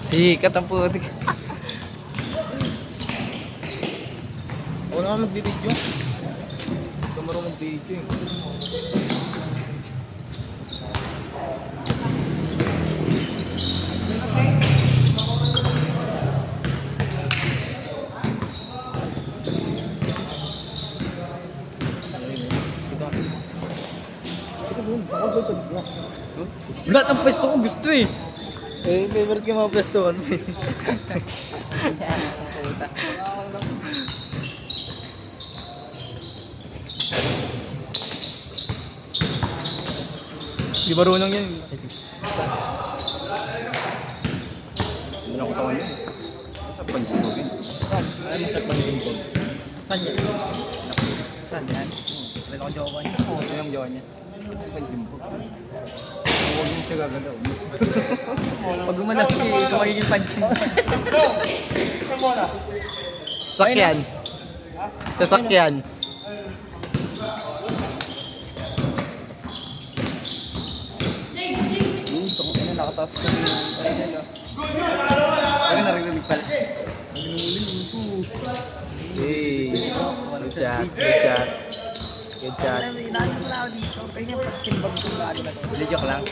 Sikat ang putik. Ako naman mag-video. Ito marunong mag-video eh. Lahat ang pwesto ko gusto eh. Eh, favorite ka mga pwesto. Ano eh? Di marunong yan. Hindi na ko tawan yun. Sa panjibogin. Ay, masarap panjibog. Saan yan? Saan yan? Wala akong jowa niya. Oo, ito yung jawa niya. Panjibog. Huwag yung siya gaganda. Pag gumanap siya, ito magiging punching. Sakyan. Sasakyan. Nakataas ko yung Pag narinig pala. hey, good shot, good shot. Good shot. Inaano mo na ako dito. Kaya yung pagkimbag ko na ano na to. Hindi, joke lang.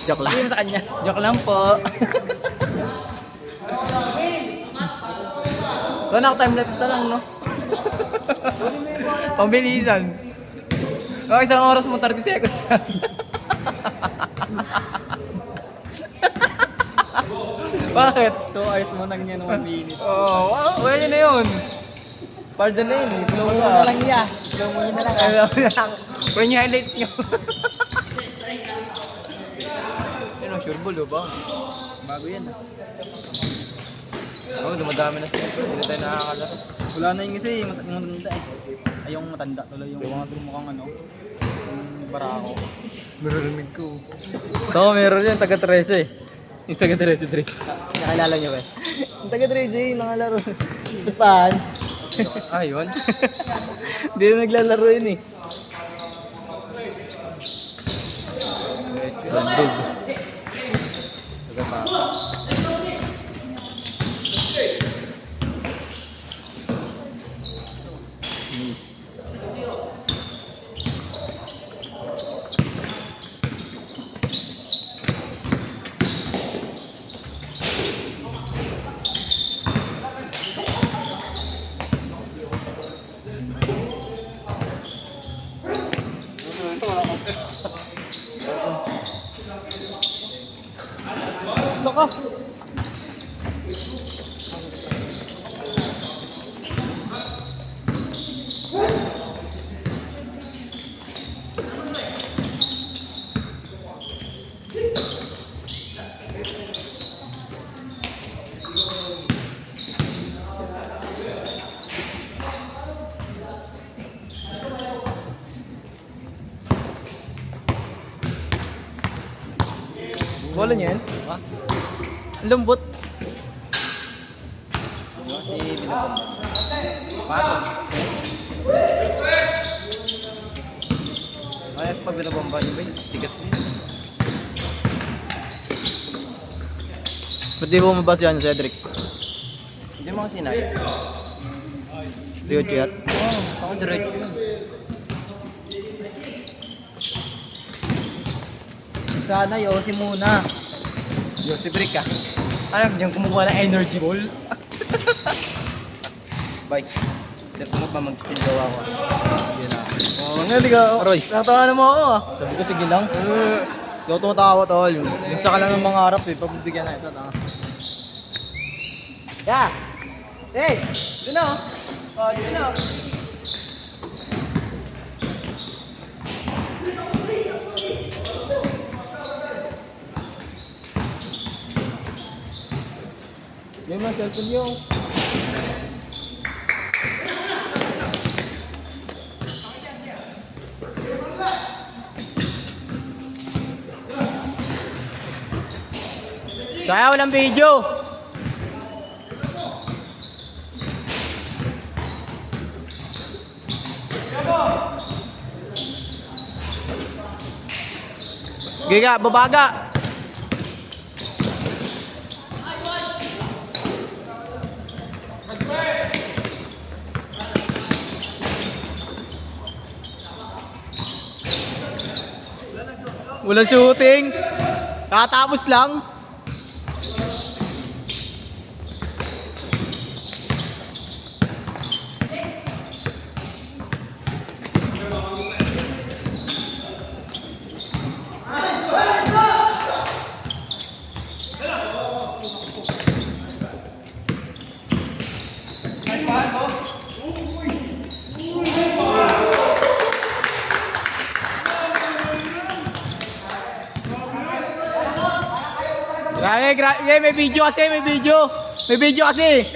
Joke lang. Hindi mo sa kanya. Joke lang po. So, naka-timelapse na lang, no? Pambilisan. Okay, isang oras mo, 30 seconds. Bakit? 2 hours mo nang yan 1 minute. Oo, wala na yun. Pardon na yun, slow mo Na lang niya. Slow mo na lang. Pwede yung highlights nyo. Yun, sure ball, ba? Bago yan. Oo, dumadami na siya. Hindi na tayo nakakalaro. Wala na yung isa eh. Yung matanda eh. Ay yung matanda. Tuloy yung mga mukhang ano. Yung barako. Narinig ko. Oo, meron yan. Taga 13. Yung taga 33. Nakilala niyo ba? Yung taga 13 nakalaro. Saan? Ah, yun? Hindi na naglalaro yun eh. Bandog. Taga pa. Miss. Baka. Bola niya yan? Ha? Ang lambot. Kasi binabang. Pato. Ayos pag pinabamba niyo ba? Tigas niyo. Ba't di mo mabasa yan, Cedric? Hindi mo kasi sinabi. Rio Chat. Oo, ako diretso yun. Sana yosi muna. Yo, si Brick ka. Alam diyan kumukuha ng energy ball. Bye. Dito mo pa mag-chill ako. Yun na. Oo nga, di ka. Aroy. Nakatawa naman ako ah. Sabi ko sige lang. Hindi ako tumatawa tol. Yung sa ka lang ng mga harap eh. Pagbibigyan na ito. Yeah. Hey, dito na. Oh, dito na. Yung mga cellphone yung. Kaya walang video. Giga, babaga. Walang shooting. Kakatapos lang. Grabe, may video kasi, may video. May video kasi.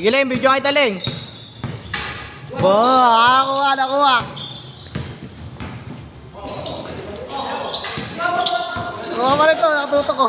Sige lang, video kita Leng. Nakuha. Nakuha pa rin to, nakatutok ko.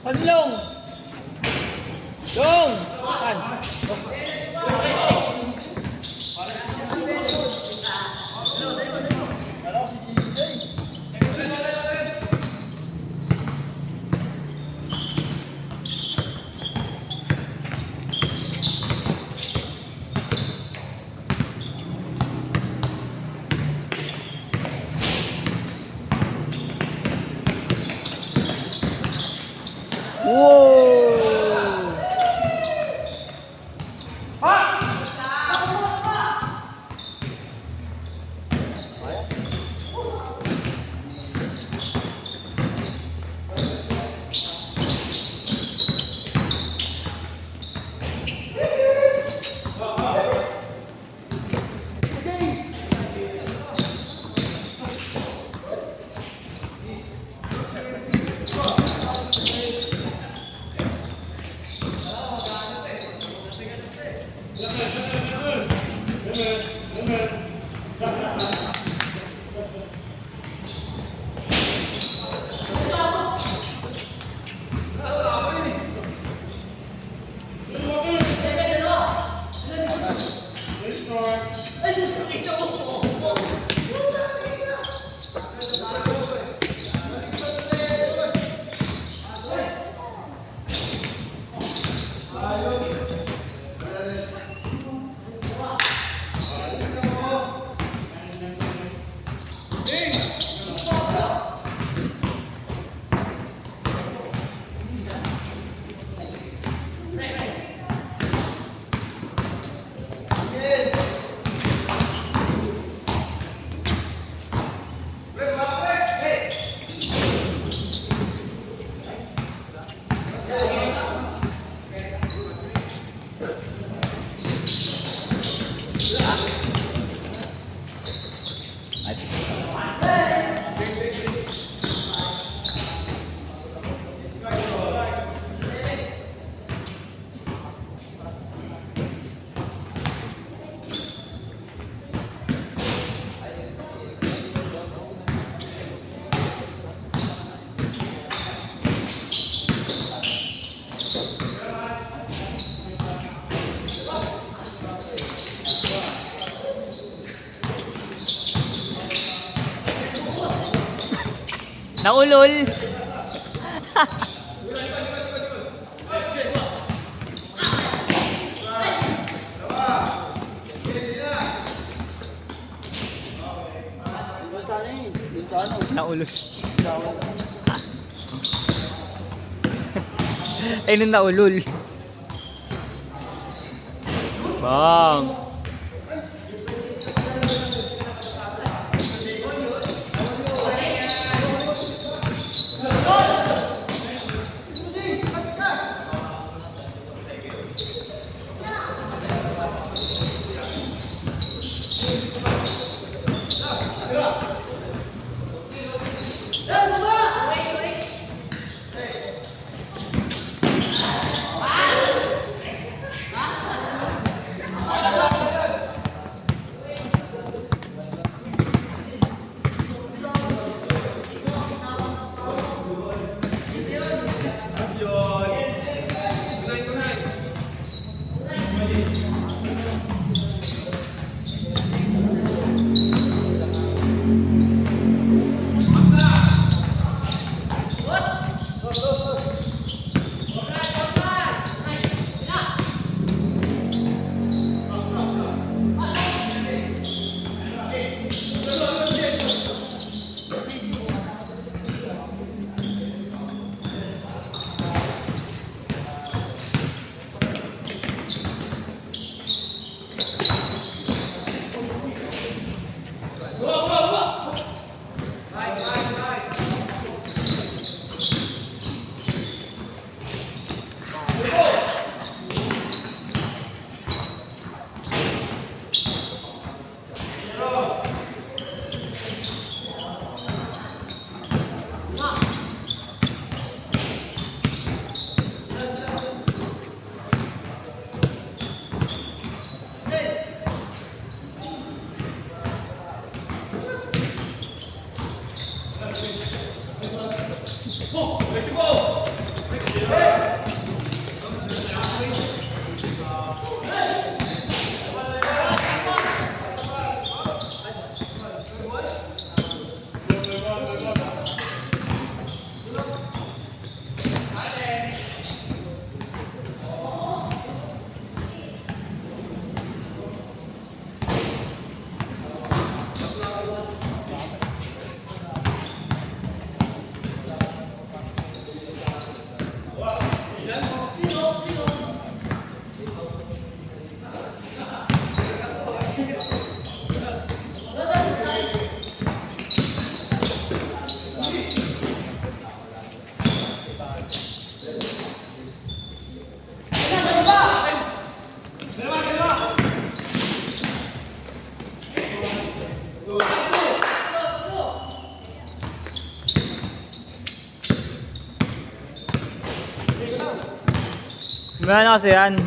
Panlong! Long! Pan! Naulol. Naulol. Ay, nung naulol. Bang. Gimana kasi yan?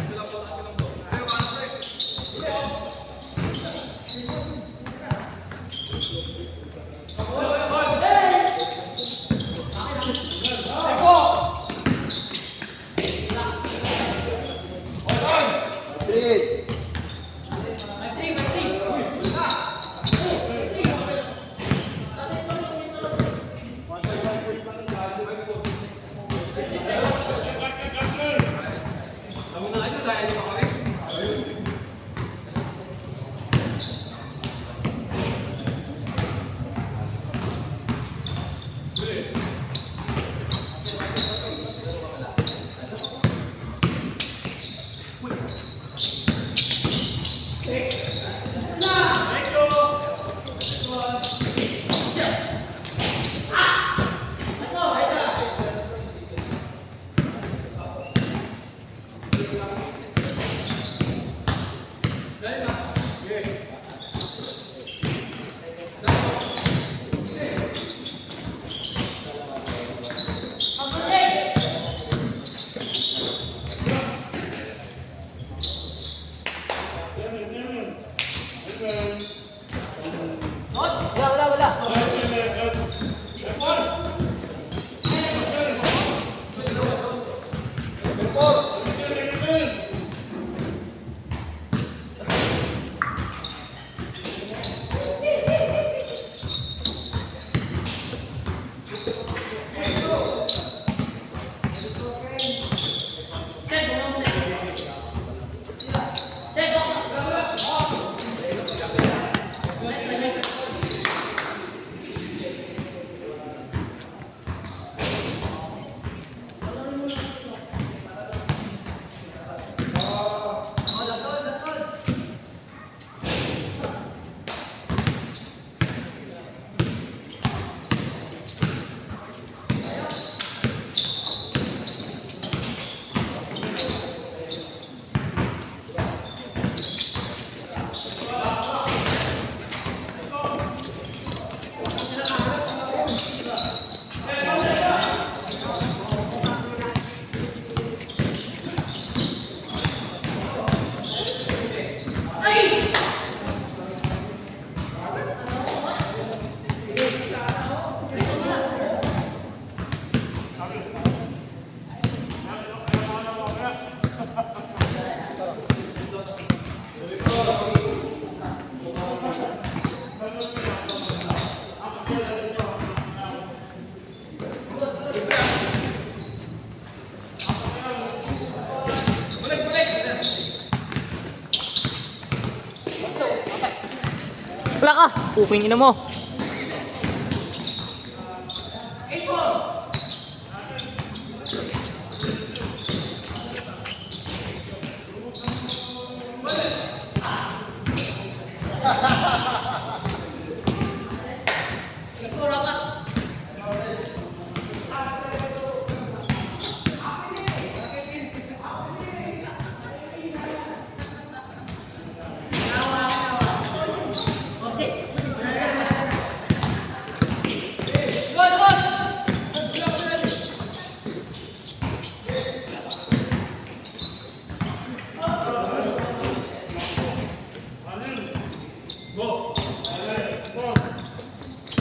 puking ina mo.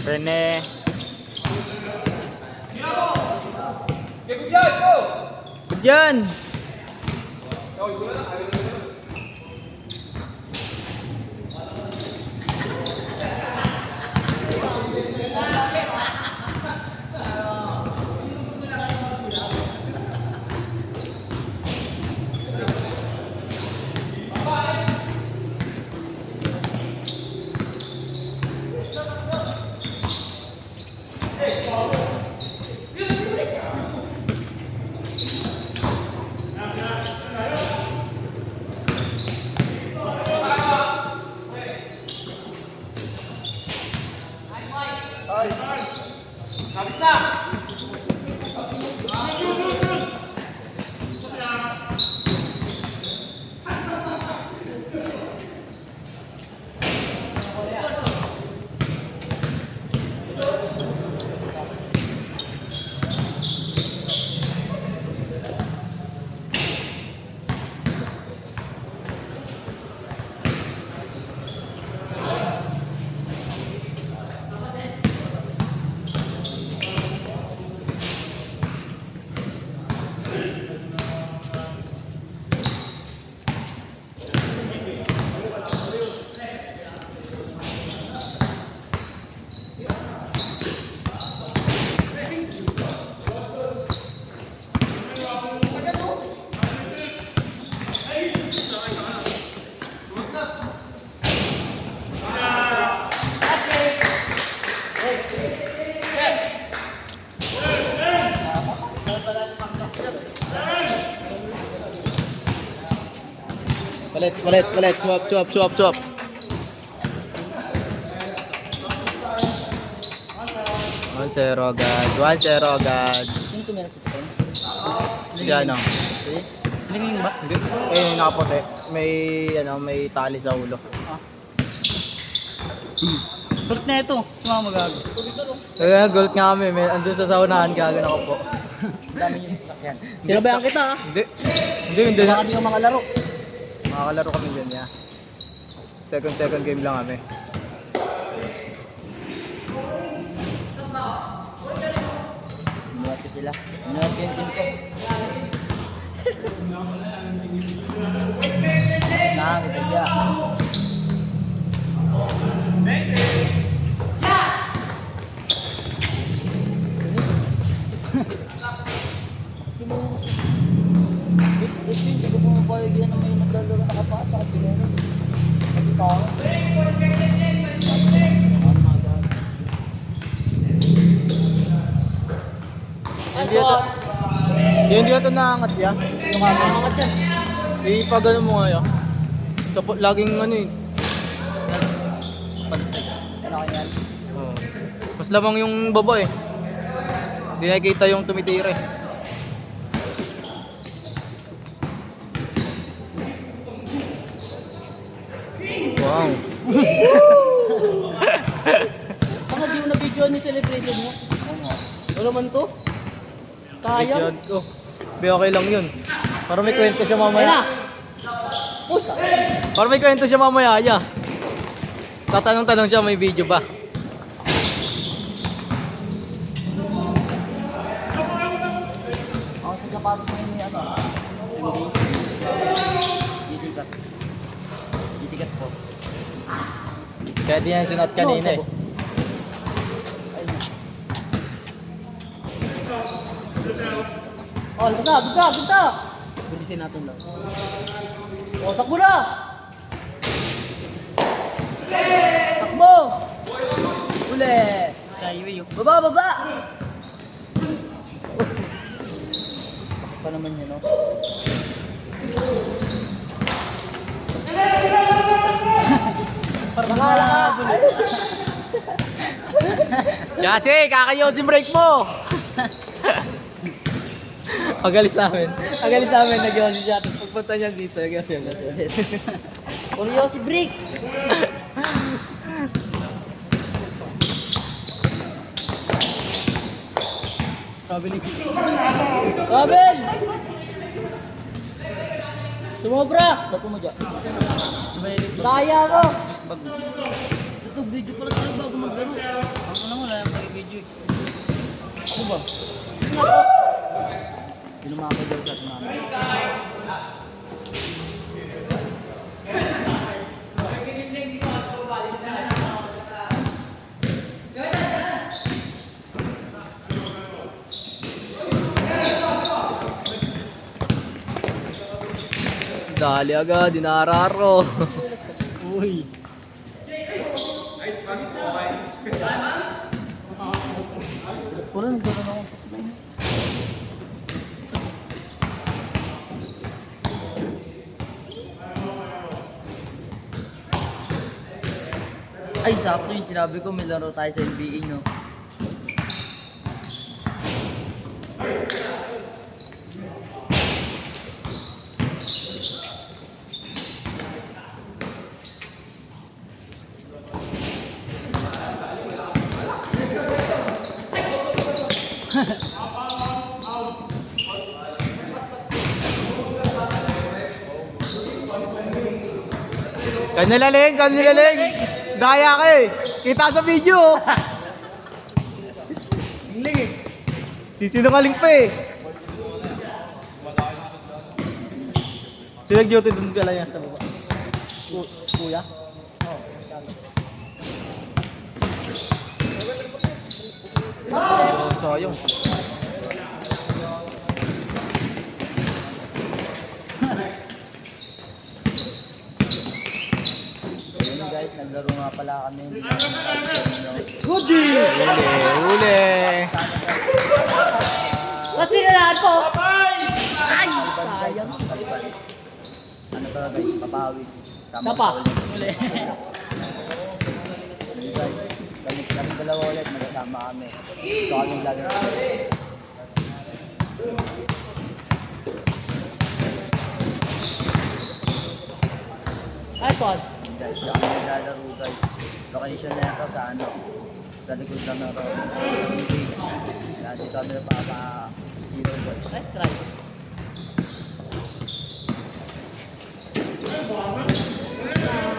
Rene. Good yan. Palit. Swap. 1-0 agad. Sino tumira sa ito? Si ano? Silingin ba? Hindi. Nakaputi. May tali sa ulo. Sulit na ito. Sumama gago. Gold nga kami. Andun sa saunahan gago na ko po. Ang dami yung sasakyan. Sinabayan kita ha? Hindi na. Baka di ka makalaro. Makakalaro kami dyan, ya. Second game lang kami. Inuwat ko sila. Inuwat ko yung team ko. Kita dia. Hindi ko pumapayagyan na may naglalaro na kapata at pineros. Kasi tao. Hindi ito naangat ya. Yung angat yan. Ipagano mo nga ya. Laging ano eh. Ano kaya yan? Oh. Mas lamang yung baba eh. Hindi nakikita yung tumitira eh. Wow. Tanga, di mo na video yung celebration mo? Oo nga. Wala man to? Sayang. Bigyan ko. Okay lang yun. Para may kwento siya Ayan na! mamaya. Oh, sayang. Para may kwento siya mamaya, ya. Tatanong-tanong siya, may video ba? Ako sa sapatos na yun ano? Ditikat. Ditikat po. Kaya di yan sinat kanina eh. Oh, bigta! Bilisin natin lang. Oh, takbo na! Takbo! huli. Si Highway yun. Baba, baba! Pa naman yun, no? Bakala ka! Kasi, kakayosin break mo! Pagalis namin. Pagalis namin, nag-yosi siya. Tapos pagpunta niya dito, nag-yosi ulit. Ulyo si Brick! Traveling. Robin! Sumobra! Sapo mo dyan. Daya ko! Ito, video pala tayo bago maglaro. Ako na wala yung mag-video. Ano ba? Pinumako daw sa atin namin. Dali agad, dinararo. Uy. Puro nagkaroon ako sa kamay. Ay, sakto yung sinabi ko, may laro tayo sa NBA, no? Kanilaling, kanilaling. Daya ka eh. Kita sa video. Hingling eh. Sisinungaling pa eh. Sila duty dun ka lang yan sa baba. Kuya? Oh, sayang. Ayun guys, naglaro nga pala kami. Hindi namin sabi sa inyo. Huli, huli. Kasi nalahan po! Ay! Sayang. Ano to guys, papawi. Tapa. Uli. Ayun guys, kami dalawa ulit, magkasama kami. Ito kami lagi. Ay, Pod. Guys, diyan kami naglalaro guys. Location na ito sa ano, sa likod lang ng road. Sa Bibig. Kaya dito kami napapa-hero guys. Let's try.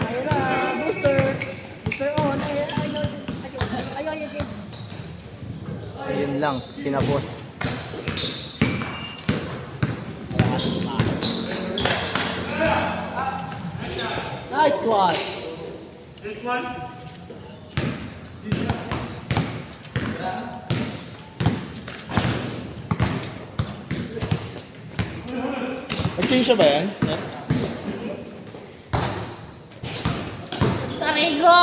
Ayun na, booster! Booster on! Ayun. Ayun lang, tinapos. Nice one! Nag-change siya ba yan? Aray ko!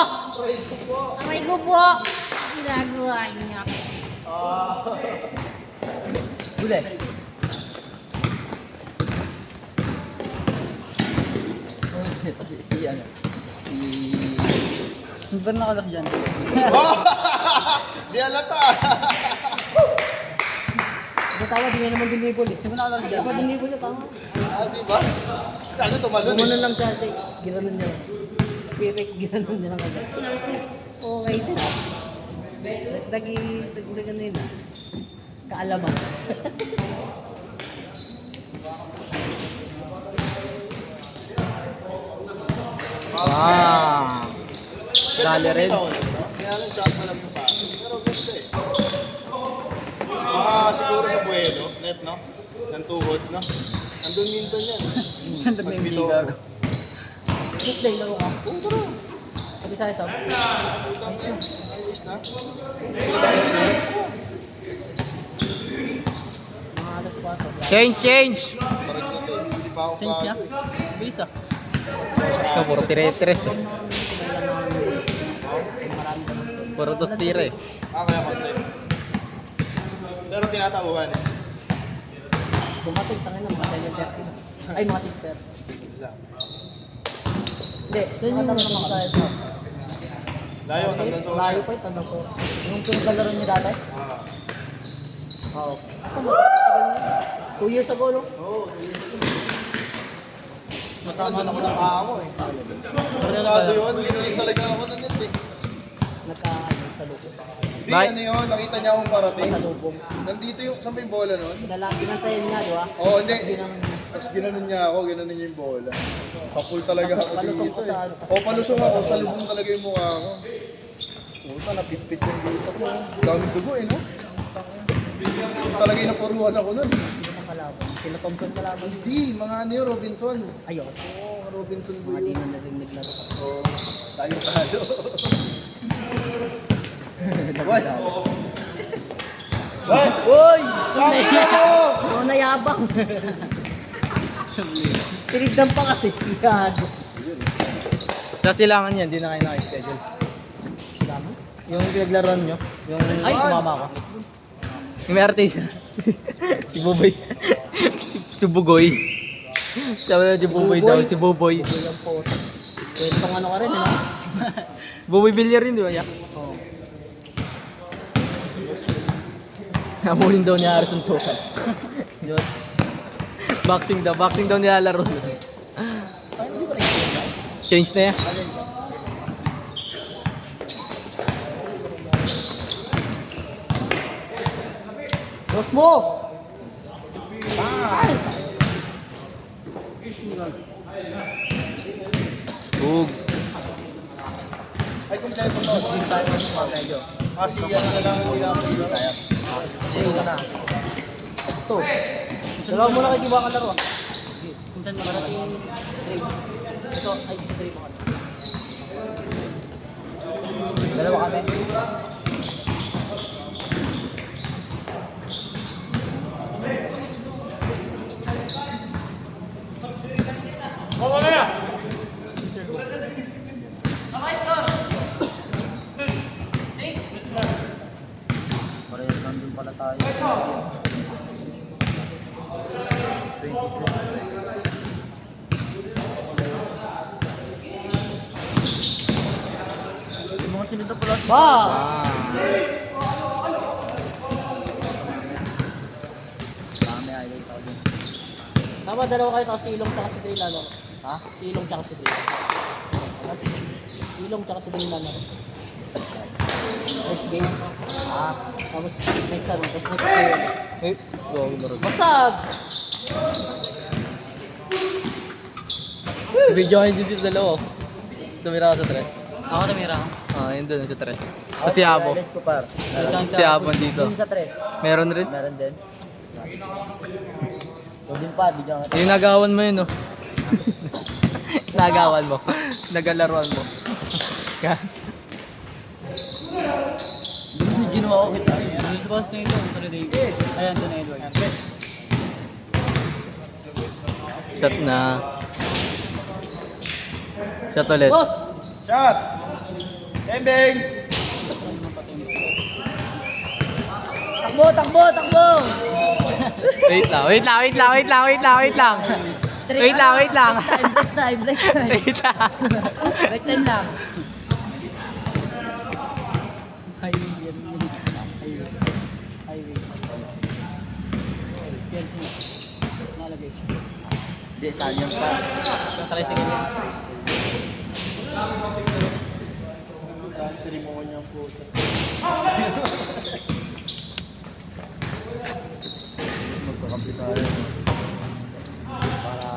Aray ko po! Ginagawa niya. Huli! Si ano? Hindi ba nakalak dyan? Di alata! Natawa, di nga naman dinibol eh. Hindi ba nakalak dyan? Di ba dinibol yun? Tama. Ah, di ba? Kaya tumalon eh. Gumano lang siya. Giranon niya. Pirik, giranon niya lang agad. Okay din. Dagdagan na yun ah. Kaalaman. Ah. Dali rin. Kaya lang chop na lang yung pa. Pero gusto eh. Ah, siguro sa buhelo, net no? Ng tuhod, no? Nandun minsan yan. Ganda na yung Magbito. bigago. Just day lang ako. Oo, tara. Sabi sa'yo, Sab. Ayos na. Mga alas 4. Change, change. Parang dito, bibili pa ako Change niya? bago. Bilis ah. Ito, puro tire-tres eh. Marami naman. Puro tostira eh. Kaya konti. Pero tinatauhan. Bumating tangin na mga 7:30. Ay, mga 6:30. Hindi, saan yung naman sa SM? Layo, hanggang sa Layo pa ito, so. Yung pinaglalaro niyo dati? Oo. Asa mo? 2 years ago, no? Oo. Masama Masama na ako ko sa sa paa mo eh. Sigurado yun, linilig talaga ako nun yun eh. Sa lubong. Hindi, ano yun, nakita niya akong parating. Sa lubong. Nandito yung, saan ba yung bola nun? Pinantayin niya, di ba? Oo, hindi. Ginang- Tapos ginanon niya ako, ginanon niya yung bola. Kapul talaga ako Palusong dito ko sa eh. ano, O, palusong ako, sa lubong talaga yung mukha ko. Puta, napitpit yung dito ko. Daming dugo eh, no? Talaga yung napuruhan ako nun. Hindi naman kalaban. Sila Thompson kalaban. Hindi, mga ano yun, Robinson. Ayun. Oo, Robinson po Mga di yun. na narinig na ito. Oo, tayo talo. What? What? Uy! Sabi mo! Ano na yabang? Tinignan pa kasi. Gago. Sa silangan yan, di na kayo naka-schedule. Silangan? Yung pinaglaruan nyo, yung Ay! sumama ko. Yung may arte. Si Buboy. Si Bugoy. Sabi na si Buboy daw, si Buboy. Uy, ang puto. Pwede pang ano ka rin, ano? Buboy Villar rin, di ba? Yeah. Oo. Namulin daw ni Harrison Tukan. Yun. Boxing daw nilalaro. Change na yan. Boss mo! Bug. Ay, kung tayo ito, hindi tayo medyo. Kasi yan na lang ang ginagawa tayo. Sige ka na. Ito. Dalawa mo na kayo ba kalaro? Minsan marating trade. Ito, ay, isa trade mo ka na. Dalawa kami. Parehas nandun pala tayo. 23. Yung mga sinunod na pala. Ba! Dami highlights ako dun. Tama, dalawa kayo kasi Ilong tsaka si Drill ano? Ha? Si Ilong tsaka si Drill. Ilong tsaka si Drill ano? Next game. Tapos next ano, tapos next game. Eh, go laro. Basag! Video kayo dito dalawa. Tumira ka sa tres. Ako tumira ako. Ah, yun doon sa tres. Kasi Abo. Let's go par. Si Abo dito. Dun sa tres. Meron rin. Meron din. O din pa, bigyan ka. Yung nagawan mo yun, no? Nagawan mo. Nagalaruan mo. Doon ginawa ko kita. Doon sa boss na ito, sa David. Ayan, doon na Edward. Shot na. Shot ulit. Boss! Shot! Embeng! Takbo, takbo, takbo! Wait lang. Wait lang. Break time. Wait lang. Break time lang. Highway yan. Highway. Highway. Yan. Nalagay. Hindi, sayang pa. Try sige niya. Serimonya po. Magkakampi tayo. Para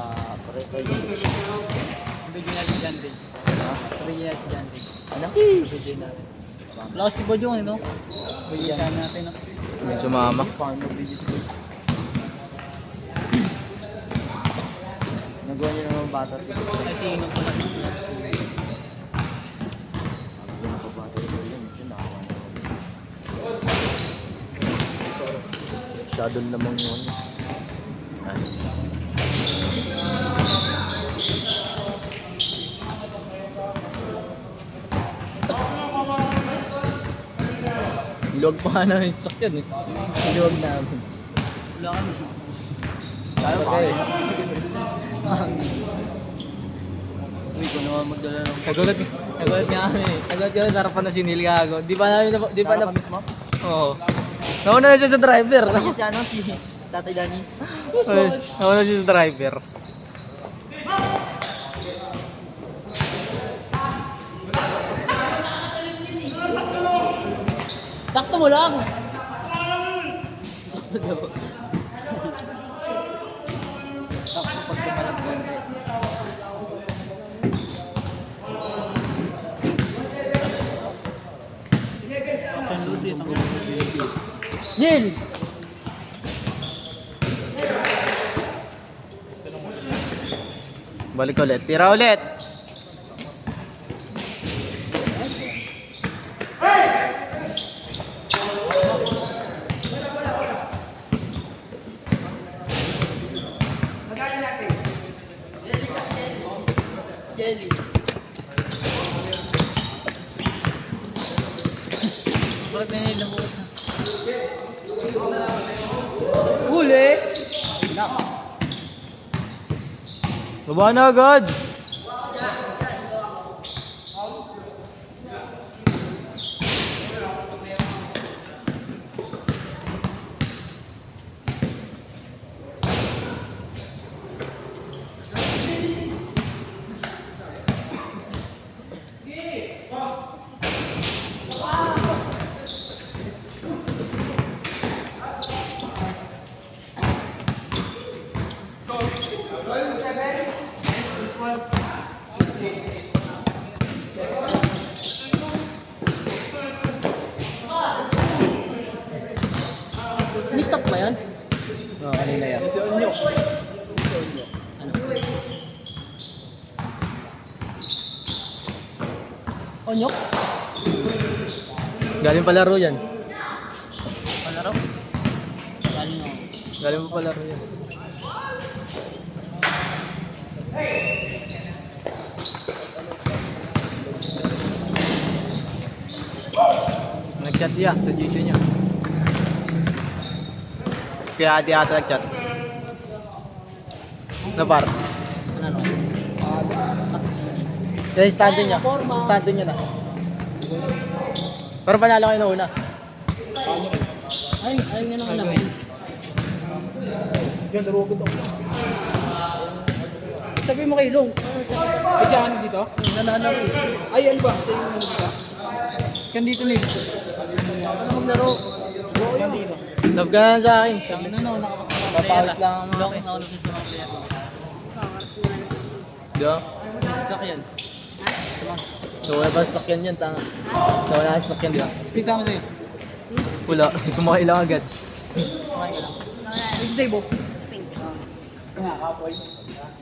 record yun. Sabihin niya si John Ray. Sabihin niya si John Ray. Ano? Sabihin natin. Lakas si Bod yung ano? Sabihin natin. No? Sumama. Nagawa niyo naman bata si Kasi inom ko na. Shadow namang yun. Luwag pa nga namin yung sakyan eh. Luwag namin. Wala kami. Kaya pa eh. Uy, kung naman magdala ng... Nagulat nga kami. Nagulat kami, sarapan na si Neil gago. Di pa namin, di pa na... Sarap mismo? Oo. Nauna na siya sa driver. Kasi si ano, si Tatay Danny. Nauna siya sa driver. Sakto mo lang! Sakto pag tumalab konti. Neil! Balik ulit. Tira ulit. Bakit na nilabuot na? Huli! Baba na agad! Ni-stop ba yan? Oo, kanina yan. Si Onyo. Onyok? Galing palaro yan. Palaro? Galing mo. Galing mo palaro yan. Nag-chat niya sa GC niya. Kaya ati ata nag-chat. Na par. Ano? Yung stand niya. Stand niya na. Pero panalo kayo na una. Ay nga naman namin. Yan, daro ko to. Sabi mo kay Long. Ay, dyan, dito? Nanalo ko. Ay, ano ba? Ito yung ano dito? Kan dito ni. Ano maglaro? Yan dito. Love ka na sa akin. Ano na, nakapasama. Papawis lang ang mga Long, eh. nauna sa mga player. Di ba? Sasakyan. So wala ba sasakyan yan, tanga. So wala na sasakyan, di ba? Sisama sa'yo. Wala. Sumakay lang agad. Kumain ka lang. Ito tayo, Bo. Nga, kapoy.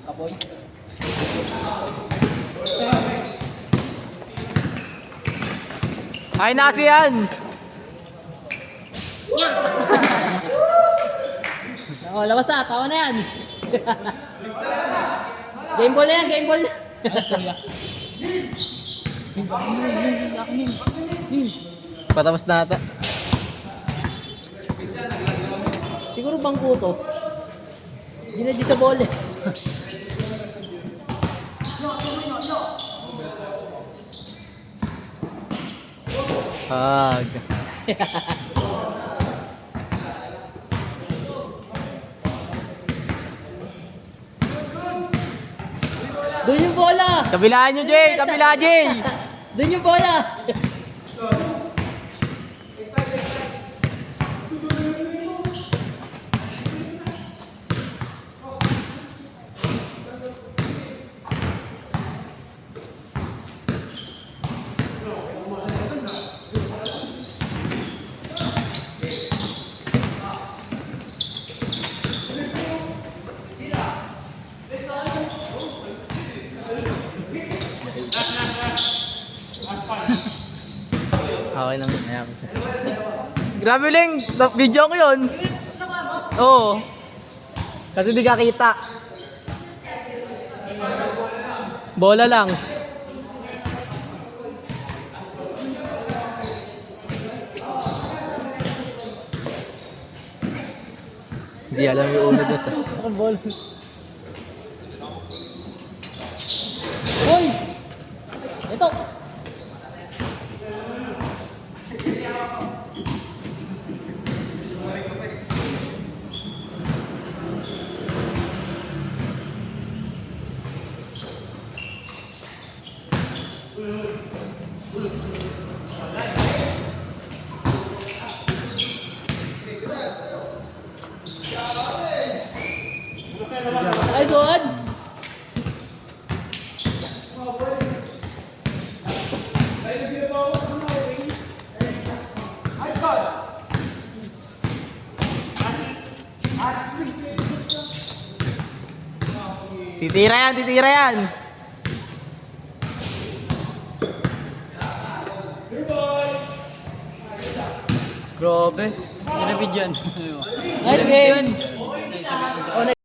Kapoy. Ay, nasi yan! Oh, labas na. Tawa na yan. Game ball na yan. Game ball na. Patapos na ata. Siguro bangko to. Hindi na di sa ball eh. Hag. Doon yung bola. Kabilaan nyo, Jay! Kabila, Jay! Doon yung bola. Okay lang, hayaan siya. Grabe, Ling! Video ko yun! Oo. Kasi di ka kita. Bola lang. Hindi alam yung ulo ko sa... Ball. Hoy! Ito! Nice one! Titira yan, titira yan! Grabe. Yan na video yan. Nice game!